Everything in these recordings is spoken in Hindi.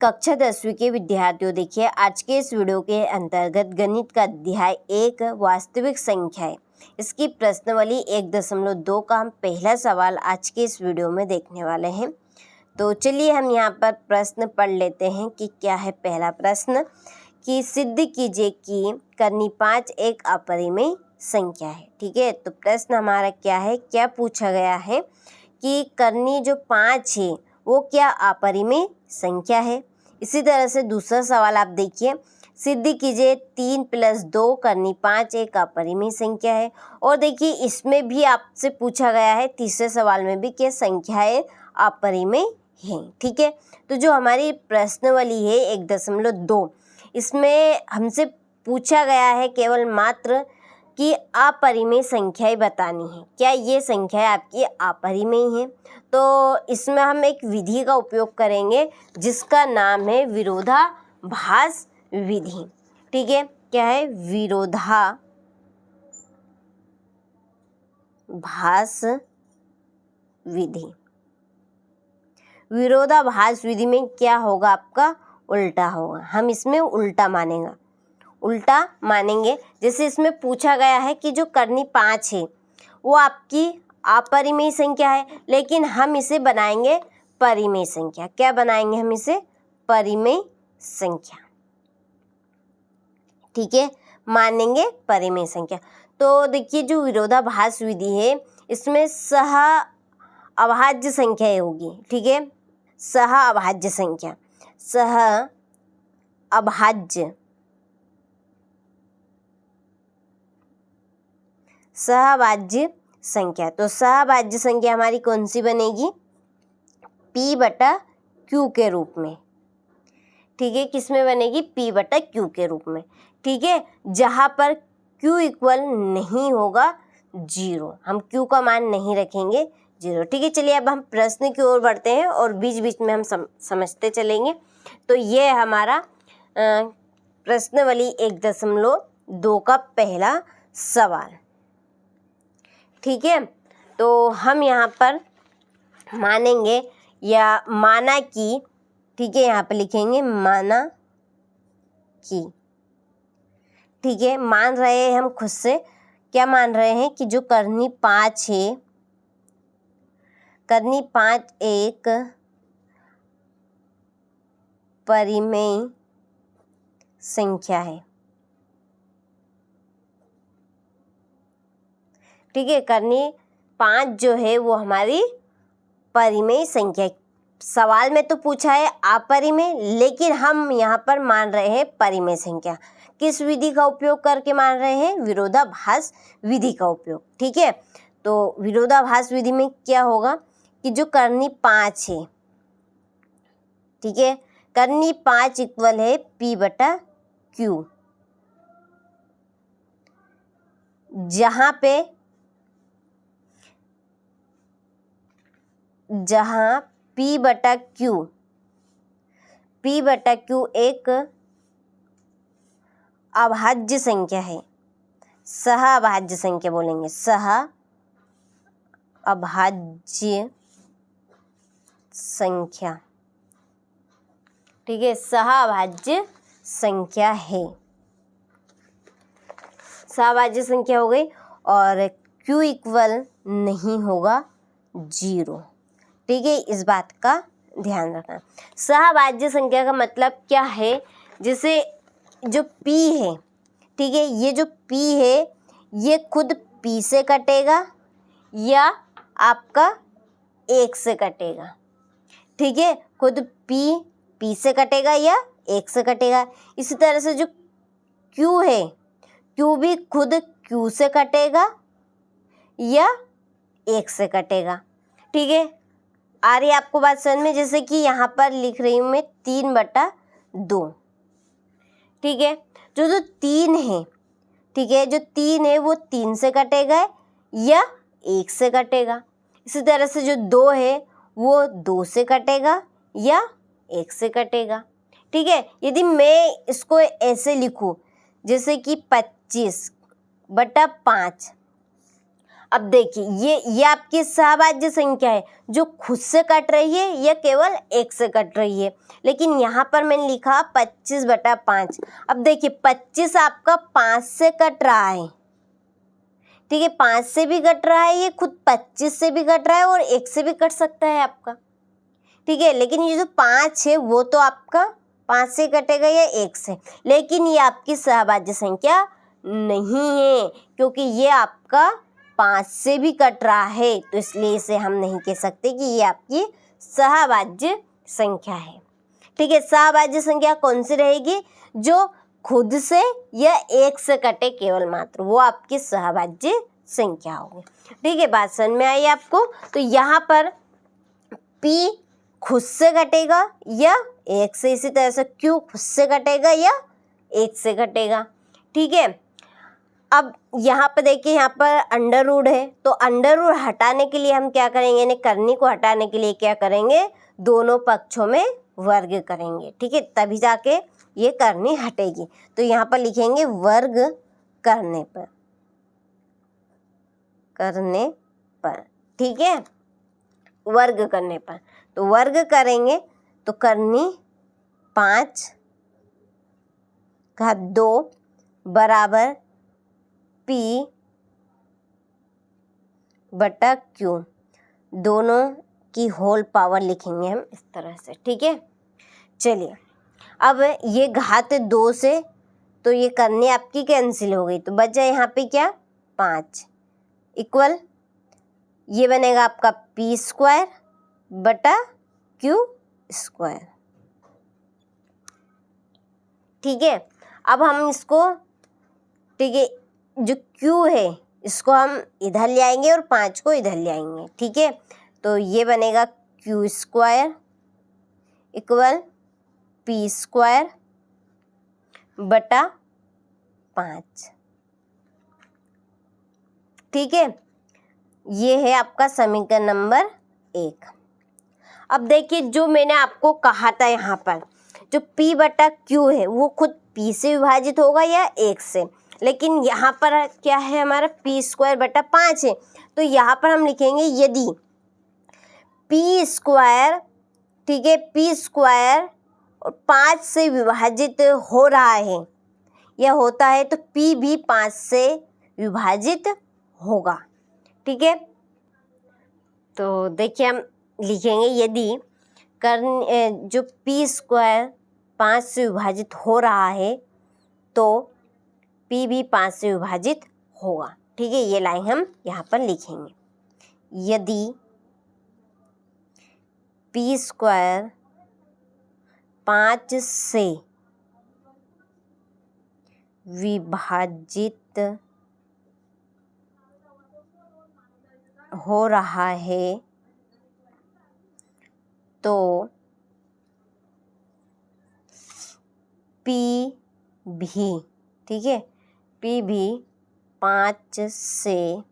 कक्षा 10वीं के विद्यार्थियों, देखिए आज के इस वीडियो के अंतर्गत गणित का अध्याय 1 वास्तविक संख्याएं, इसकी प्रश्नावली 1.2 का हम पहला सवाल आज के इस वीडियो में देखने वाले हैं। तो चलिए हम यहाँ पर प्रश्न पढ़ लेते हैं कि क्या है पहला प्रश्न, कि सिद्ध कीजिए कि करनी 5 एक अपरिमेय संख्या है। ठीक है, तो प्रश्न हमारा क्या है, क्या पूछा गया है कि करनी जो 5 है वो क्या अपरिमेय संख्या है। इसी तरह से दूसरा सवाल आप देखिए, सिद्ध कीजिए 3 + 2 करनी 5 एक अपरिमेय संख्या है। और देखिए इसमें भी आपसे पूछा गया है तीसरे सवाल में भी कि संख्याएं अपरिमेय हैं। ठीक है, तो जो हमारी प्रश्नावली है 1.2, इसमें हमसे पूछा गया है केवल मात्र कि अपरिमेय संख्याएं बतानी है, क्या ये संख्याएं आपकी अपरिमेय हैं। तो इसमें हम एक विधि का उपयोग करेंगे जिसका नाम है विरोधाभास विधि। ठीक है, क्या है, विरोधाभास विधि। विरोधाभास विधि में क्या होगा, आपका उल्टा होगा। हम इसमें उल्टा मानेंगे। जैसे इसमें पूछा गया है कि जो करनी 5 है वो आपकी अपरिमेय संख्या है, लेकिन हम इसे बनाएंगे परिमेय संख्या। क्या बनाएंगे हम इसे, परिमेय संख्या। ठीक है, मानेंगे परिमेय संख्या। तो देखिए जो विरोधाभास विधि है इसमें सह अभाज्य संख्याएं होगी। ठीक है, सह अभाज्य संख्या, सह अभाज्य सहभाज्य संख्या। तो सहभाज्य संख्या हमारी कौन सी बनेगी, P/Q के रूप में। ठीक है, किस में बनेगी, P/Q के रूप में। ठीक है, जहाँ पर Q इक्वल नहीं होगा 0, हम Q का मान नहीं रखेंगे 0। ठीक है, चलिए अब हम प्रश्न की ओर बढ़ते हैं और बीच बीच में हम समझते चलेंगे। तो ये हमारा प्रश्नावली 1.2 का पहला सवाल। ठीक है, तो हम यहाँ पर मानेंगे या माना कि, ठीक है, यहाँ पर लिखेंगे माना कि। ठीक है, मान रहे हैं हम खुद से, क्या मान रहे हैं कि जो करनी 5 है, करनी 5 एक परिमेय संख्या है। ठीक है, करनी 5 जो है वो हमारी परिमेय संख्या। सवाल में तो पूछा है अपरिमेय, लेकिन हम यहाँ पर मान रहे हैं परिमेय संख्या। किस विधि का उपयोग करके मान रहे हैं, विरोधाभास विधि का उपयोग। ठीक है, तो विरोधाभास विधि में क्या होगा कि जो करनी 5 है, ठीक है, करनी 5 इक्वल है P/Q, जहाँ P/Q एक अभाज्य संख्या है, सह अभाज्य संख्या बोलेंगे, सह अभाज्य संख्या। ठीक है, सह अभाज्य संख्या है, सहभाज्य संख्या हो गई, और Q इक्वल नहीं होगा 0। ठीक है, इस बात का ध्यान रखना। सहभाज्य संख्या का मतलब क्या है, जैसे जो P है, ठीक है, ये जो P है ये खुद P से कटेगा या आपका 1 से कटेगा। ठीक है, खुद P से कटेगा या 1 से कटेगा। इसी तरह से जो Q है, Q भी खुद Q से कटेगा या 1 से कटेगा। ठीक है, आ रही है आपको बात समझ में। जैसे कि यहाँ पर लिख रही हूँ मैं 3/2। ठीक है, जो 3 है, ठीक है, जो 3 है वो 3 से कटेगा या 1 से कटेगा। इसी तरह से जो 2 है वो 2 से कटेगा या 1 से कटेगा। ठीक है, यदि मैं इसको ऐसे लिखूँ जैसे कि 25/5, अब देखिए ये आपकी सहभाज्य संख्या है जो खुद से कट रही है या केवल 1 से कट रही है। लेकिन यहाँ पर मैंने लिखा 25/5। अब देखिए 25 आपका 5 से कट रहा है, ठीक है, 5 से भी कट रहा है, ये खुद 25 से भी कट रहा है और 1 से भी कट सकता है आपका, ठीक है। लेकिन ये जो 5 है वो तो आपका 5 से कटेगा या 1 से, लेकिन ये आपकी सहभाज्य संख्या नहीं है क्योंकि ये आपका 5 से भी कट रहा है, तो इसलिए इसे हम नहीं कह सकते कि ये आपकी सहभाज्य संख्या है, ठीक है। सहभाज्य संख्या कौन सी रहेगी? जो खुद से या 1 से कटे केवल मात्र, वो आपकी सहभाज्य संख्या होगी, ठीक है। बात समझ में आई आपको? तो यहाँ पर P खुद से कटेगा या 1 से, इसी तरह से Q खुद से कटेगा या 1 से कटेगा, ठीक है। अब यहाँ पर देखिए, यहाँ पर अंडर रूट है, तो अंडर रूट हटाने के लिए हम क्या करेंगे, यानी करनी को हटाने के लिए क्या करेंगे, दोनों पक्षों में वर्ग करेंगे, ठीक है, तभी जाके ये करनी हटेगी। तो यहाँ पर लिखेंगे वर्ग करने पर, ठीक है, वर्ग करने पर। तो वर्ग करेंगे तो करनी 5/2 बराबर P/Q, दोनों की होल पावर लिखेंगे हम इस तरह से, ठीक है। चलिए, अब ये घात 2 से तो ये करनी आपकी कैंसिल हो गई, तो बचा यहाँ पे क्या, 5 इक्वल ये बनेगा आपका P²/Q², ठीक है। अब हम इसको, ठीक है, जो Q है इसको हम इधर ले आएंगे और 5 को इधर ले आएंगे, ठीक है। तो ये बनेगा Q² इक्वल P²/5, ठीक है। ये है आपका समीकरण नंबर 1। अब देखिए, जो मैंने आपको कहा था यहाँ पर जो P/Q है वो खुद P से विभाजित होगा या 1 से, लेकिन यहाँ पर क्या है, हमारा P²/5 है, तो यहाँ पर हम लिखेंगे यदि P², ठीक है, P² 5 से विभाजित हो रहा है या होता है तो P भी 5 से विभाजित होगा, ठीक है। तो देखिए, हम लिखेंगे यदि जो P² 5 से विभाजित हो रहा है तो P भी 5 से विभाजित होगा, ठीक है। ये लाइन हम यहाँ पर लिखेंगे, यदि P² 5 से विभाजित हो रहा है तो P भी, ठीक है, P भी 5 से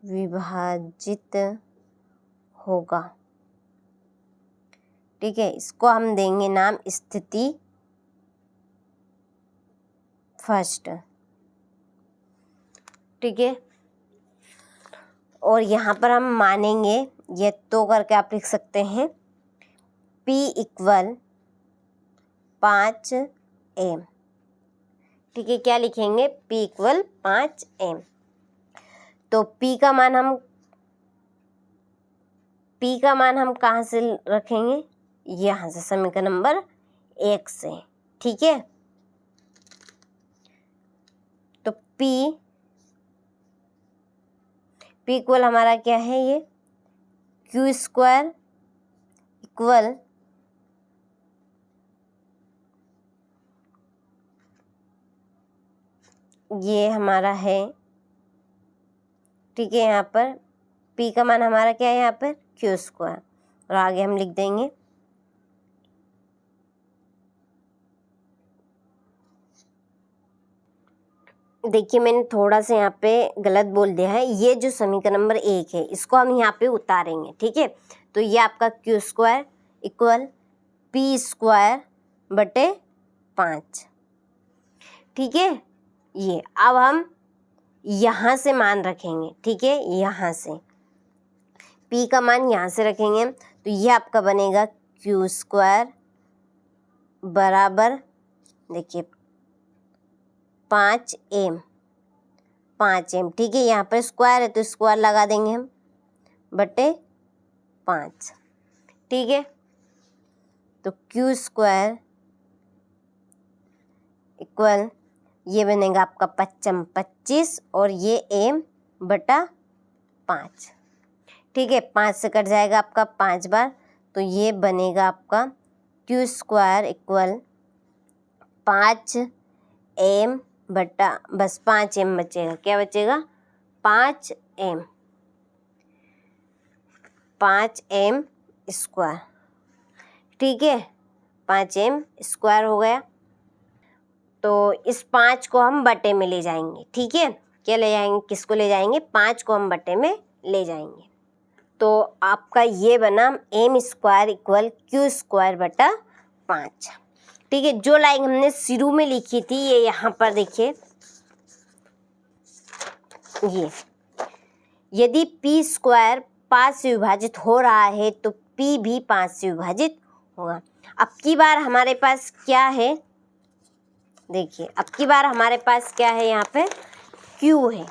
विभाजित होगा, ठीक है। इसको हम देंगे नाम स्थिति फर्स्ट, ठीक है। और यहाँ पर हम मानेंगे, ये तो करके आप लिख सकते हैं P इक्वल 5m, ठीक है। क्या लिखेंगे, P इक्वल 5m। तो P का मान हम कहाँ से रखेंगे, यहाँ से, समीकरण नंबर 1 से, ठीक है। तो P इक्वल हमारा क्या है, ये Q² इक्वल ये हमारा है, ठीक है। यहाँ पर P का मान हमारा क्या है, यहाँ पर Q², और आगे हम लिख देंगे देखिए, मैंने थोड़ा सा यहाँ पे गलत बोल दिया है, ये जो समीकरण नंबर 1 है इसको हम यहाँ पे उतारेंगे, ठीक है। तो ये आपका Q² इक्वल P²/5, ठीक है। ये अब हम यहाँ से मान रखेंगे, ठीक है, यहाँ से p का मान यहाँ से रखेंगे, तो ये आपका बनेगा क्यू स्क्वायर बराबर, देखिए 5m, 5m, ठीक है। यहाँ पर स्क्वायर है तो स्क्वायर लगा देंगे हम, बटे 5, ठीक है। तो क्यू स्क्वायर इक्वल, ये बनेगा आपका 5m 25 और ये m बटा 5, ठीक है। 5 से कट जाएगा आपका 5 बार, तो ये बनेगा आपका क्यू स्क्वायर इक्वल 5m बटा, बस 5m बचेगा, क्या बचेगा 5m, 5m स्क्वायर, ठीक है, 5m स्क्वायर हो गया। तो इस 5 को हम बटे में ले जाएंगे, ठीक है। क्या ले जाएंगे, किसको ले जाएंगे, 5 को हम बटे में ले जाएंगे। तो आपका ये बना m square equal Q square बटा 5, ठीक है। जो लाइन हमने शुरू में लिखी थी ये यहाँ पर देखिए, ये यदि p स्क्वायर 5 से विभाजित हो रहा है तो p भी 5 से विभाजित होगा। अब की बार हमारे पास क्या है, देखिए अब की बार हमारे पास क्या है, यहाँ पे q है,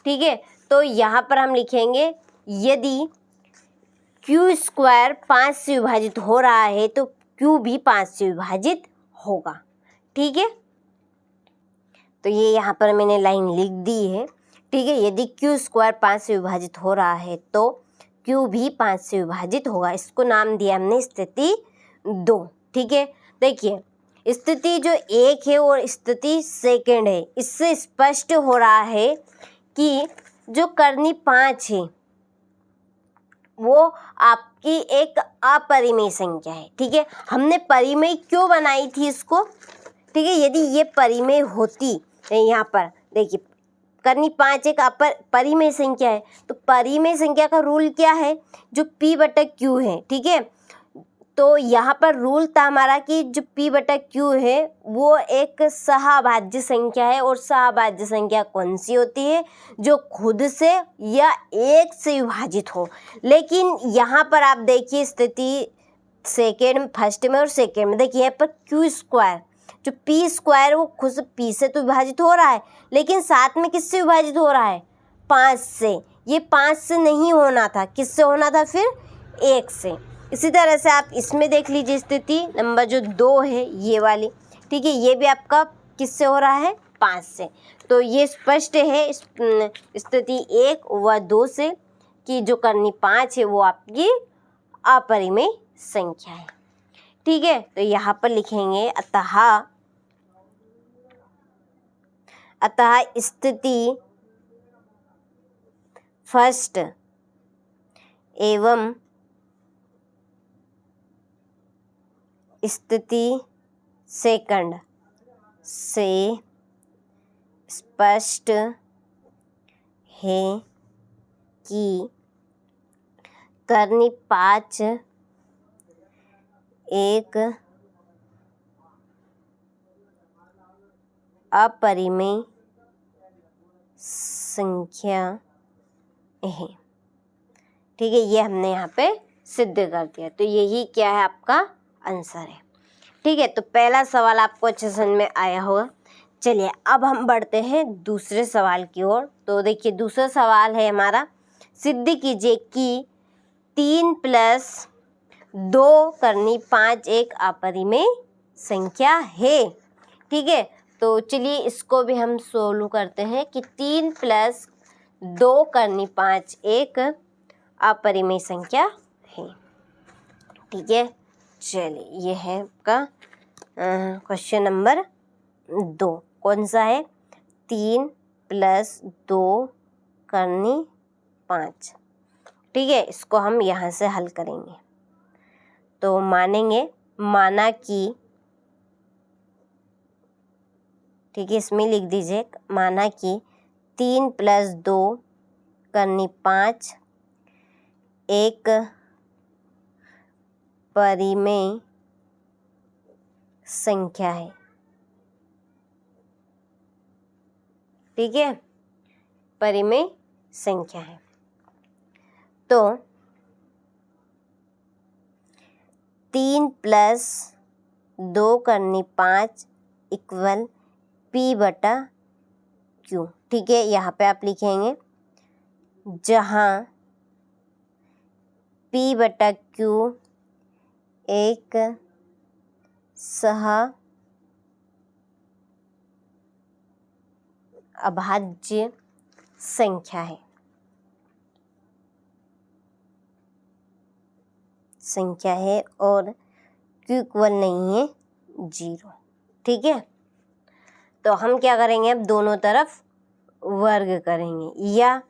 ठीक है। तो यहाँ पर हम लिखेंगे यदि q स्क्वायर 5 से विभाजित हो रहा है तो q भी 5 से विभाजित होगा, ठीक है। तो ये यहाँ पर मैंने लाइन लिख दी है, ठीक है। यदि q स्क्वायर 5 से विभाजित हो रहा है तो q भी 5 से विभाजित होगा। इसको नाम दिया हमने स्थिति 2, ठीक है। देखिए स्थिति जो 1 है और स्थिति सेकंड है, इससे स्पष्ट हो रहा है कि जो करनी 5 है वो आपकी एक अपरिमेय संख्या है, ठीक है। हमने परिमेय क्यों बनाई थी इसको, ठीक है। यदि ये परिमेय होती, यहाँ पर देखिए करनी 5 एक परिमेय संख्या है, तो परिमेय संख्या का रूल क्या है, जो p बटा q है, ठीक है। तो यहाँ पर रूल था हमारा कि जो p बटा q है वो एक सहभाज्य संख्या है, और सहभाज्य संख्या कौन सी होती है, जो खुद से या 1 से विभाजित हो। लेकिन यहाँ पर आप देखिए स्थिति सेकेंड, फर्स्ट में और सेकेंड में, देखिए यहाँ पर q स्क्वायर, जो p स्क्वायर वो खुद से p से तो विभाजित हो रहा है, लेकिन साथ में किससे विभाजित हो रहा है, 5 से। ये 5 से नहीं होना था, किससे होना था फिर, 1 से। इसी तरह से आप इसमें देख लीजिए स्थिति नंबर जो 2 है ये वाली, ठीक है, ये भी आपका किससे हो रहा है, 5 से। तो ये स्पष्ट है स्थिति 1 व 2 से कि जो करनी 5 है वो आपकी अपरिमेय संख्या है, ठीक है। तो यहाँ पर लिखेंगे अतः स्थिति फर्स्ट एवं स्थिति सेकंड से स्पष्ट है कि करनी 5 एक अपरिमेय संख्या है, ठीक है। ये हमने यहाँ पे सिद्ध कर दिया, तो यही क्या है आपका आंसर है, ठीक है। तो पहला सवाल आपको अच्छे समझ में आया होगा। चलिए अब हम बढ़ते हैं दूसरे सवाल की ओर। तो देखिए दूसरा सवाल है हमारा, सिद्ध कीजिए कि 3 + 2 करनी 5 एक अपरिमेय संख्या है, ठीक है। तो चलिए इसको भी हम सोल्व करते हैं कि 3 + 2 करनी 5 एक अपरिमेय संख्या है, ठीक है। चलिए ये है आपका क्वेश्चन नंबर 2। कौन सा है, 3 + 2 करनी 5, ठीक है। इसको हम यहाँ से हल करेंगे। तो माना कि, ठीक है, इसमें लिख दीजिए, माना कि 3 + 2 करनी 5 एक परिमेय संख्या है, ठीक है। अपरिमेय संख्या है। तो 3 प्लस 2 करनी 5 इक्वल P बटा Q। ठीक है, यहाँ पे आप लिखेंगे जहाँ P बटा Q एक सह अभाज्य संख्या है, और Q इक्वल नहीं है 0। ठीक है, तो हम क्या करेंगे, अब दोनों तरफ वर्ग करेंगे, या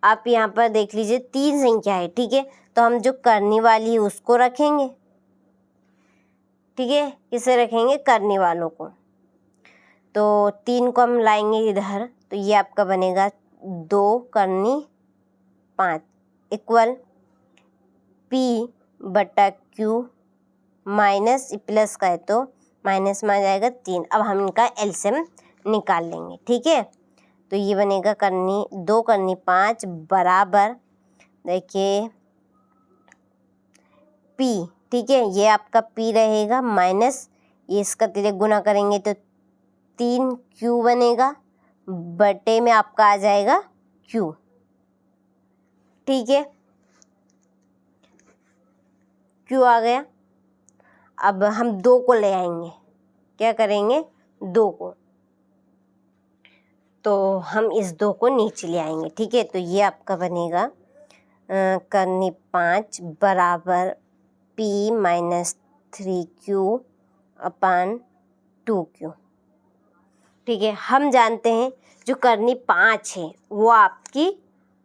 आप यहाँ पर देख लीजिए 3 संख्या है। ठीक है, तो हम जो करने वाली है उसको रखेंगे। ठीक है, किसे रखेंगे, करने वालों को। तो 3 को हम लाएंगे इधर, तो ये आपका बनेगा 2 करनी 5 इक्वल P बटा Q माइनस प्लस का है तो माइनस में आ जाएगा 3। अब हम इनका एलसीएम निकाल लेंगे। ठीक है, तो ये बनेगा 2 करनी 5 बराबर, देखिए P। ठीक है, ये आपका P रहेगा माइनस ये इसका तिरक गुना करेंगे तो 3Q बनेगा, बटे में आपका आ जाएगा Q। ठीक है, Q आ गया। अब हम 2 को ले आएंगे, क्या करेंगे, 2 को, तो हम इस 2 को नीचे ले आएंगे। ठीक है, तो ये आपका बनेगा करनी 5 बराबर P माइनस 3Q अपान 2Q। ठीक है, हम जानते हैं जो करनी 5 है वो आपकी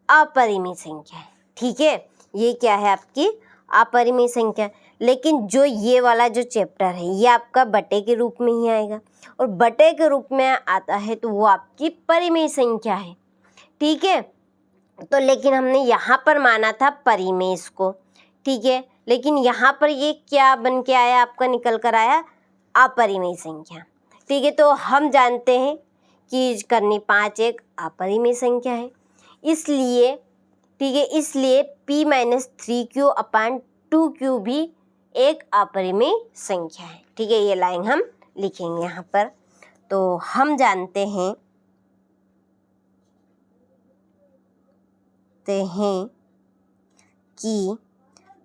अपरिमेय संख्या है। ठीक है, ये क्या है, आपकी अपरिमेय संख्या। लेकिन जो ये वाला जो चैप्टर है ये आपका बटे के रूप में ही आएगा, और बटे के रूप में आता है तो वो आपकी परिमेय संख्या है। ठीक है, तो लेकिन हमने यहाँ पर माना था परिमेय इसको। ठीक है, लेकिन यहाँ पर ये क्या बन के आया, आपका निकल कर आया अपरिमेय संख्या। ठीक है, तो हम जानते हैं कि करनी 5 एक अपरिमेय संख्या है, इसलिए ठीक है, इसलिए P माइनस 3Q अपान 2Q भी एक अपरिमेय संख्या है। ठीक है, ये लाइन हम लिखेंगे यहाँ पर। तो हम जानते हैं कि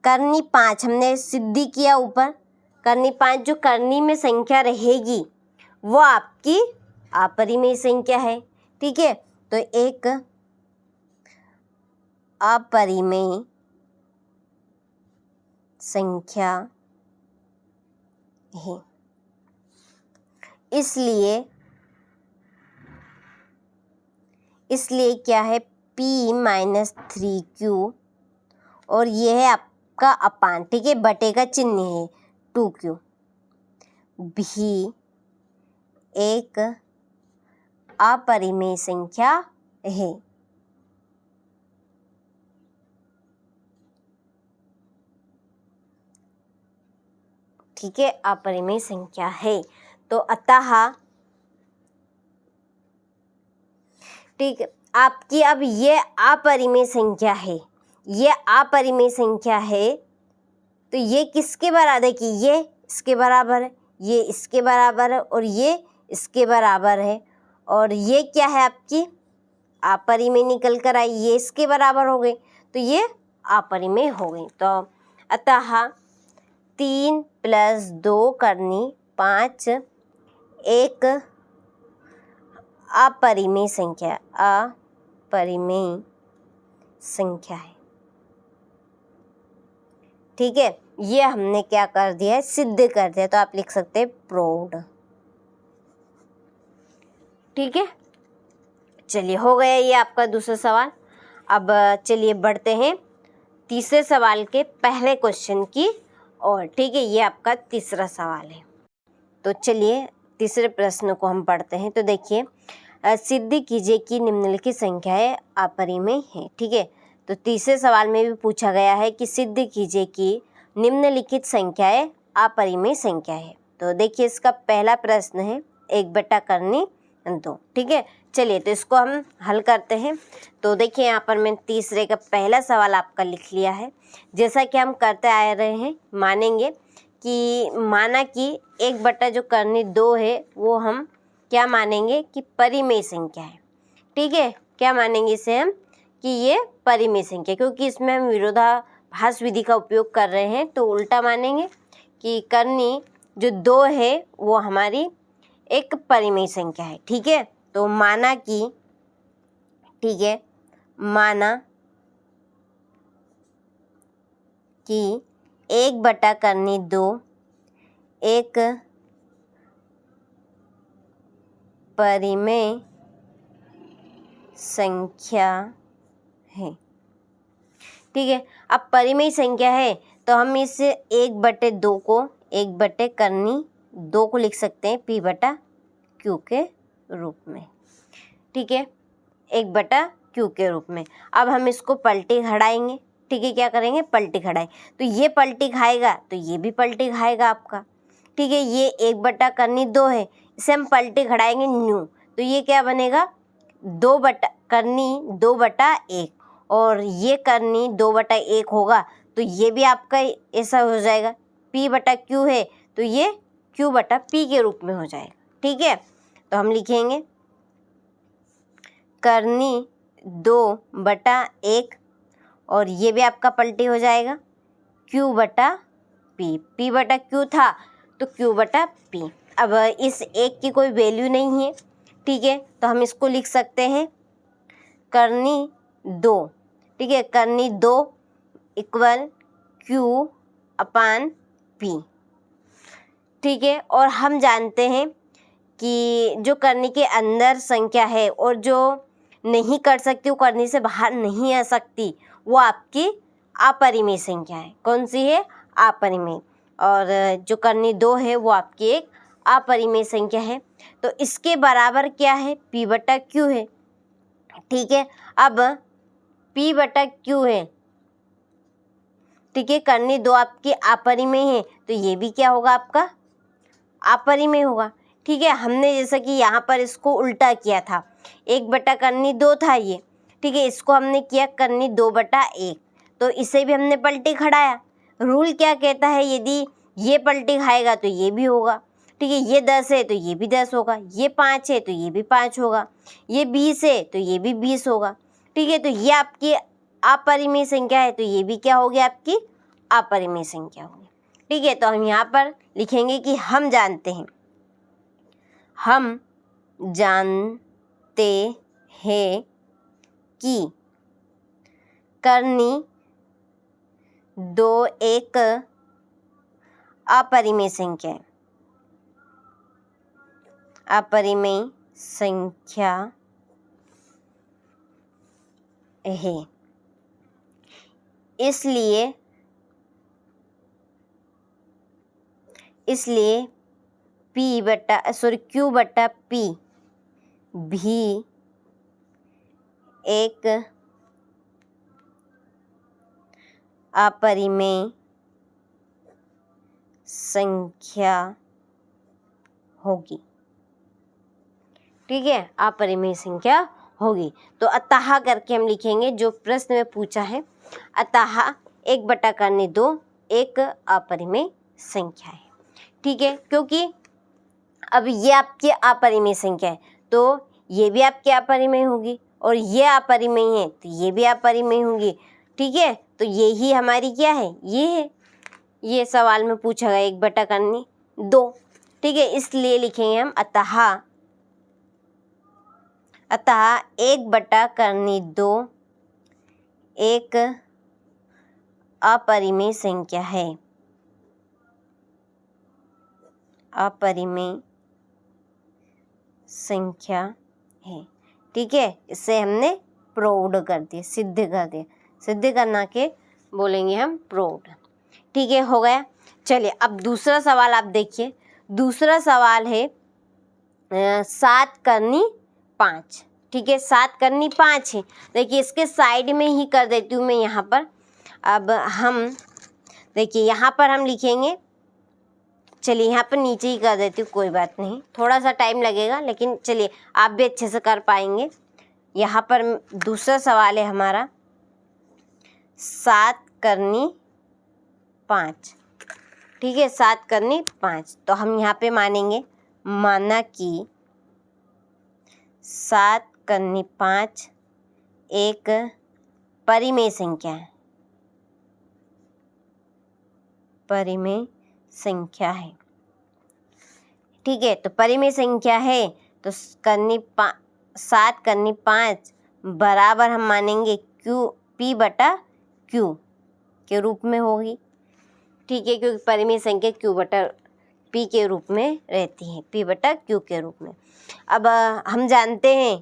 करनी 5 हमने सिद्धि किया ऊपर, करनी 5 जो करनी में संख्या रहेगी वो आपकी अपरिमेय संख्या है। ठीक है, तो एक अपरिमेय संख्या है, इसलिए क्या है, P माइनस 3Q और ये है आपका अपान। ठीक है, बटे का चिन्ह है 2Q भी एक अपरिमेय संख्या है। ठीक है, अपरिमेय संख्या है। तो अतः ठीक है, आपकी अब ये अपरिमेय संख्या है, ये अपरिमेय संख्या है, तो ये किसके बराबर है, कि ये इसके बराबर है, ये इसके बराबर है, और ये इसके बराबर है, और ये क्या है, आपकी अपरिमेय निकल कर आई, ये इसके बराबर हो गई, तो ये अपरिमेय हो गई। तो अतः 3 प्लस 2 करनी 5 एक अपरिमेय संख्या है। ठीक है, ये हमने क्या कर दिया है, सिद्ध कर दिया, तो आप लिख सकते हैं प्रूव्ड। ठीक है, चलिए हो गया ये आपका दूसरा सवाल। अब चलिए बढ़ते हैं तीसरे सवाल के पहले क्वेश्चन की और। ठीक है, ये आपका तीसरा सवाल है। तो चलिए तीसरे प्रश्न को हम पढ़ते हैं। तो देखिए, सिद्ध कीजिए कि निम्नलिखित संख्याएं अपरिमेय हैं। ठीक है, तो तीसरे सवाल में भी पूछा गया है कि सिद्ध कीजिए कि निम्नलिखित संख्याएं अपरिमेय संख्या है। तो देखिए, इसका पहला प्रश्न है 1 बटा करनी 2। ठीक है, चलिए तो इसको हम हल करते हैं। तो देखिए यहाँ पर मैं तीसरे का पहला सवाल आपका लिख लिया है। जैसा कि हम करते आ रहे हैं, मानेंगे कि माना कि 1 जो करनी 2 है वो हम क्या मानेंगे कि परिमेय संख्या है। ठीक है, क्या मानेंगे इसे हम कि ये परिमेय संख्या, क्योंकि इसमें हम विरोधाभास विधि का उपयोग कर रहे हैं तो उल्टा मानेंगे कि करनी जो 2 है वो हमारी एक परिमेय संख्या है। ठीक है, तो माना कि, ठीक है, माना कि 1 करनी 2 एक परिमेय संख्या है। ठीक है, अब परिमेय संख्या है तो हम इस 1/2 को 1 करनी 2 को लिख सकते हैं P/Q के रूप में। ठीक है, 1/Q के रूप में। अब हम इसको पलटी खड़ाएंगे। ठीक है, क्या करेंगे, पलटी खड़ाएं, तो ये पलटी खाएगा तो ये भी पलटी खाएगा आपका। ठीक है, ये 1 करनी 2 है, इसे हम पलटी खड़ाएंगे न्यू, तो ये क्या बनेगा, 2 करनी 2/1, और ये करनी 2/1 होगा तो ये भी आपका ऐसा हो जाएगा। P/Q है तो ये Q/P के रूप में हो जाएगा। ठीक है, तो हम लिखेंगे करनी 2/1 और ये भी आपका पलटी हो जाएगा Q/P। P/Q था तो Q/P। अब इस 1 की कोई वैल्यू नहीं है। ठीक है, तो हम इसको लिख सकते हैं करनी 2। ठीक है, करनी 2 = Q/P। ठीक है, और हम जानते हैं कि जो करनी के अंदर संख्या है और जो नहीं कर सकती, वो करनी से बाहर नहीं आ सकती, वो आपकी अपरिमेय संख्या है। कौन सी है, अपरिमेय। और जो करनी 2 है वो आपकी एक अपरिमेय संख्या है। तो इसके बराबर क्या है, P/Q है। ठीक है, अब P/Q है। ठीक है, करनी 2 आपकी अपरिमेय है तो ये भी क्या होगा, आपका अपरिमेय होगा। ठीक है, हमने जैसा कि यहाँ पर इसको उल्टा किया था, 1 करनी 2 था ये। ठीक है, इसको हमने किया करनी 2/1, तो इसे भी हमने पलटी खड़ाया। रूल क्या कहता है, यदि ये पलटी खाएगा तो ये भी होगा। ठीक है, ये 10 है तो ये भी 10 होगा, ये 5 है तो ये भी 5 होगा, ये 20 है तो ये भी 20 होगा। ठीक है, तो ये आपकी अपरिमेय संख्या है तो ये भी क्या होगी, आपकी अपरिमेय संख्या होगी। ठीक है, तो हम यहाँ पर लिखेंगे कि हम जानते हैं कि करनी 2 एक अपरिमेय संख्या है, अपरिमेय संख्या है। इसलिए Q/P भी एक अपरिमेय संख्या होगी। ठीक है, अपरिमेय संख्या होगी। तो अतः करके हम लिखेंगे जो प्रश्न में पूछा है, अतः 1 करनी 2 एक अपरिमेय संख्या है। ठीक है, क्योंकि अब ये आपकी अपरिमेय संख्या है तो ये भी आपकी अपरिमेय होगी, और ये अपरिमेय है तो ये भी अपरिमेय होगी। ठीक है, तो यही हमारी क्या है, ये है, ये सवाल में पूछा गया 1 करनी 2। ठीक है, इसलिए लिखेंगे हम अतः 1 करनी 2 एक अपरिमेय संख्या है, अपरिमेय संख्या है। ठीक है, इसे हमने प्रूव्ड कर दिया, सिद्ध कर दिया। सिद्ध करना के बोलेंगे हम प्रूव्ड। ठीक है, हो गया। चलिए अब दूसरा सवाल आप देखिए। दूसरा सवाल है 7 करनी 5। ठीक है, 7 करनी 5 है। देखिए इसके साइड में ही कर देती हूँ मैं यहाँ पर। अब हम देखिए यहाँ पर हम लिखेंगे चलिए यहाँ पर नीचे ही कर देती हूँ, कोई बात नहीं, थोड़ा सा टाइम लगेगा लेकिन चलिए आप भी अच्छे से कर पाएंगे। यहाँ पर दूसरा सवाल है हमारा 7 करनी 5, ठीक है, 7 करनी 5। तो हम यहाँ पे मानेंगे, माना कि 7 करनी 5 एक परिमेय संख्या है, परिमेय संख्या है, ठीक है। तो परिमेय संख्या है तो 7 करनी 5 बराबर हम मानेंगे P बटा Q के रूप में होगी, ठीक है, क्योंकि परिमेय संख्या Q बटा P के रूप में रहती है, P बटा Q के रूप में। अब हम जानते हैं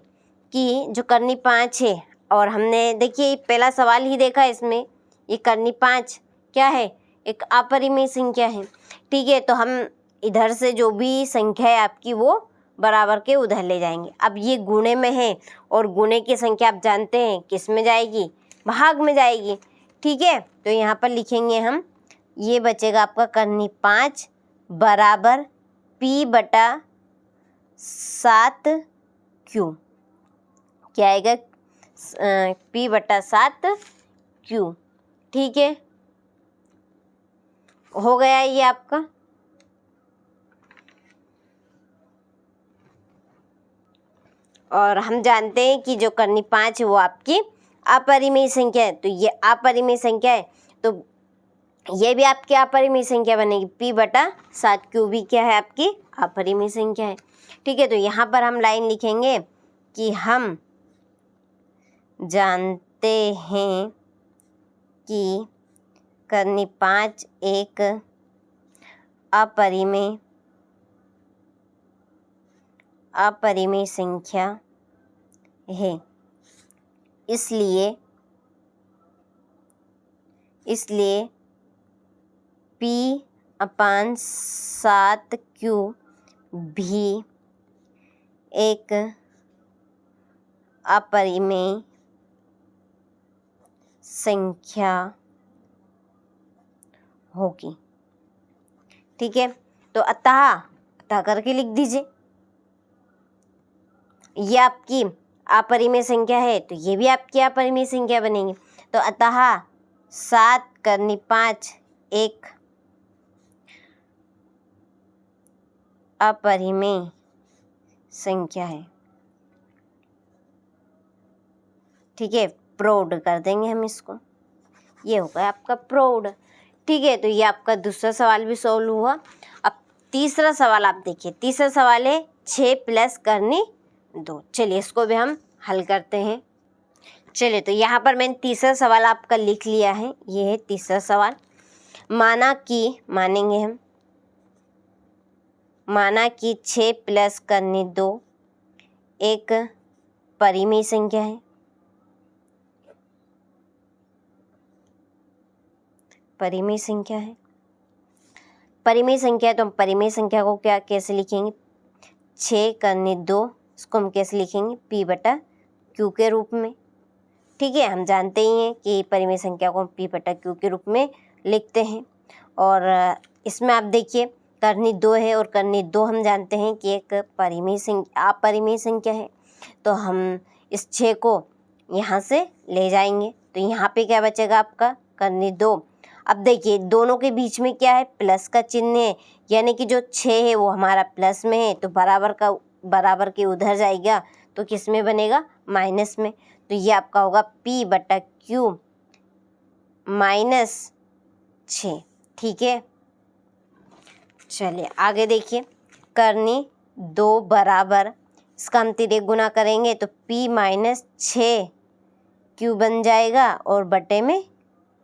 कि जो करनी 5 है, और हमने देखिए पहला सवाल ही देखा इसमें, ये करनी 5 क्या है, एक अपरिमेय संख्या है, ठीक है। तो हम इधर से जो भी संख्या है आपकी वो बराबर के उधर ले जाएंगे। अब ये गुणे में है और गुणे की संख्या आप जानते हैं किस में जाएगी, भाग में जाएगी, ठीक है। तो यहाँ पर लिखेंगे हम, ये बचेगा आपका करनी 5 बराबर P बटा 7Q, क्या आएगा, P बटा 7Q, ठीक है, हो गया ये आपका। और हम जानते हैं कि जो करनी 5 है वो आपकी अपरिमेय संख्या है, तो ये अपरिमेय संख्या है तो ये भी आपकी अपरिमेय संख्या बनेगी, P बटा 7Q भी क्या है, आपकी अपरिमेय संख्या है, ठीक है। तो यहाँ पर हम लाइन लिखेंगे कि हम जानते हैं कि करनी 5 एक अपरिमेय संख्या है, इसलिए P अपान 7Q भी एक अपरिमेय संख्या होगी, ठीक है। तो अतः करके लिख दीजिए, ये आपकी अपरिमेय संख्या है तो ये भी आपकी अपरिमेय संख्या बनेगी। तो अतः 7 करनी 5 एक अपरिमेय संख्या है, ठीक है, प्रूव्ड कर देंगे हम इसको, ये होगा आपका प्रूव्ड, ठीक है। तो ये आपका दूसरा सवाल भी सॉल्व हुआ। अब तीसरा सवाल आप देखिए, तीसरा सवाल है 6 प्लस करनी 2, चलिए इसको भी हम हल करते हैं। चलिए तो यहाँ पर मैंने तीसरा सवाल आपका लिख लिया है, ये है तीसरा सवाल। माना कि 6 प्लस करनी 2 एक परिमेय संख्या है, परिमेय संख्या है, परिमेय संख्या है तो हम परिमेय संख्या को क्या कैसे लिखेंगे, 6 करनी 2 इसको हम कैसे लिखेंगे, P बटा Q के रूप में, ठीक है। हम जानते ही हैं कि परिमेय संख्या को हम P बटा Q के रूप में लिखते हैं। और इसमें आप देखिए करनी 2 है और करनी 2 हम जानते हैं कि एक परिमेय संख्या अपरिमेय संख्या है, तो हम इस 6 को यहाँ से ले जाएंगे, तो यहाँ पे क्या बचेगा आपका करनी 2। अब देखिए दोनों के बीच में क्या है, प्लस का चिन्ह है, यानी कि जो 6 है वो हमारा प्लस में है तो बराबर के उधर जाएगा तो किस में बनेगा, माइनस में। तो ये आपका होगा P बटा Q माइनस 6, ठीक है। चलिए आगे देखिए, करनी 2 बराबर, इसका हम तिर्यक गुना करेंगे तो P माइनस 6Q बन जाएगा और बटे में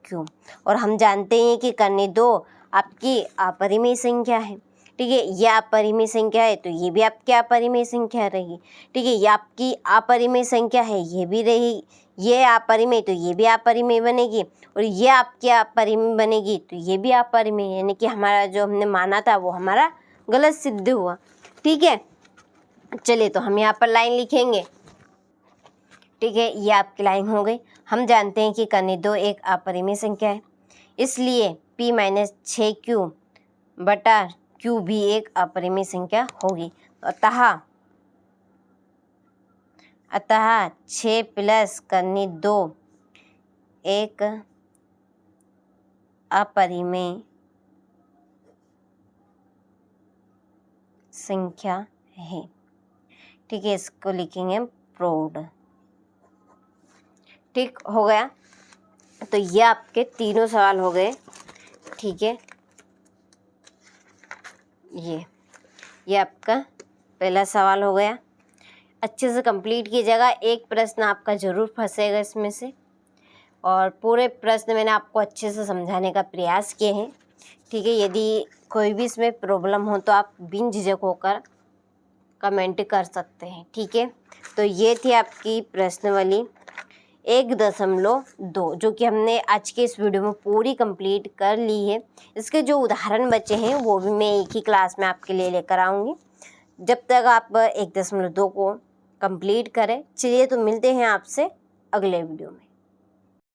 Q। और हम जानते हैं कि करनी 2 आपकी अपरिमेय संख्या है, ठीक है, ये अपरिमेय संख्या है तो ये भी आपकी अपरिमेय संख्या रहेगी, ठीक है, ये आपकी अपरिमेय संख्या है, ये भी रहेगी, ये अपरिमेय तो ये भी अपरिमेय बनेगी, और ये आपकी अपरिमेय बनेगी तो ये भी अपरिमेय, यानी कि हमारा जो हमने माना था वो हमारा गलत सिद्ध हुआ, ठीक है। चलिए तो हम यहाँ पर लाइन लिखेंगे, ठीक है, ये आपकी लाइन हो गई। हम जानते हैं कि करनी 2 एक अपरिमेय संख्या है, इसलिए P माइनस 6Q बटा q भी एक अपरिमेय संख्या होगी। तो अतः 6 प्लस करनी 2 एक अपरिमेय संख्या है। ठीक है, इसको लिखेंगे प्रूव्ड। ठीक हो गया। तो ये आपके तीनों सवाल हो गए। ठीक है, ये आपका पहला सवाल हो गया। अच्छे से कंप्लीट कीजिएगा, एक प्रश्न आपका ज़रूर फंसेगा इसमें से, और पूरे प्रश्न मैंने आपको अच्छे से समझाने का प्रयास किए हैं। ठीक है, यदि कोई भी इसमें प्रॉब्लम हो तो आप बिन झिझक होकर कमेंट कर सकते हैं। ठीक है, तो ये थी आपकी प्रश्नावली 1.2 जो कि हमने आज के इस वीडियो में पूरी कंप्लीट कर ली है। इसके जो उदाहरण बचे हैं वो भी मैं एक ही क्लास में आपके लिए लेकर आऊँगी, जब तक आप 1.2 को कंप्लीट करें। चलिए, तो मिलते हैं आपसे अगले वीडियो में।